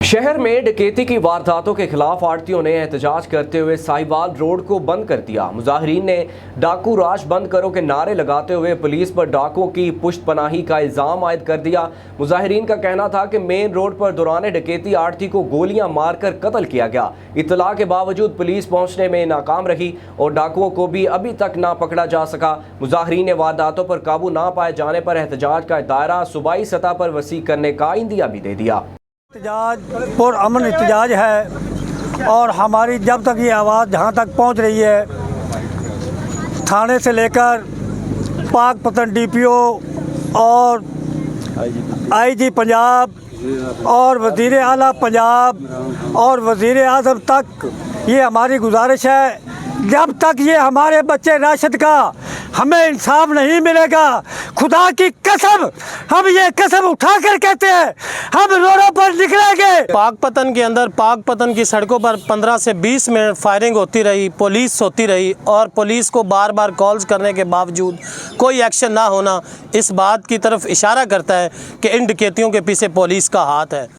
शहर में डकैती की वारदातों के खिलाफ आड़तियों ने एहतजाज करते हुए साहिवाल रोड को बंद कर दिया। मुजाहिरीन ने डाकू राज बंद करो के नारे लगाते हुए पुलिस पर डाकुओं की पुश्तपनाही का इल्जाम आयद कर दिया। मुजाहिरीन का कहना था कि मेन रोड पर दौरान डकैती आड़ती को गोलियां मारकर कत्ल किया गया। इत्तला के बावजूद पुलिस पहुंचने में नाकाम रही और डाकुओं को भी अभी तक ना पकड़ा जा सका। मुजाहिरीन ने वारदातों पर काबू ना पाए जाने पर एहतजाज का दायरा सूबाई सतह पर वसी करने का इंदिया भी दे दिया। एहतजाज और अमन एहतजाज है और हमारी जब तक ये आवाज़ जहाँ तक पहुँच रही है, थाने से लेकर पाकपतन DPO और IG पंजाब और वज़ीर आला पंजाब और वज़ीर आज़म तक ये हमारी गुजारिश है, जब तक ये हमारे बच्चे राशिद का हमें इंसाफ नहीं मिलेगा, खुदा की कसम हम ये कसम उठाकर कहते हैं, हम रोडों पर निकलेंगे। पाकपतन के अंदर पाकपतन की सड़कों पर 15 से 20 मिनट फायरिंग होती रही, पुलिस होती रही और पुलिस को बार बार कॉल्स करने के बावजूद कोई एक्शन ना होना इस बात की तरफ इशारा करता है कि इन डकैतियों के पीछे पुलिस का हाथ है।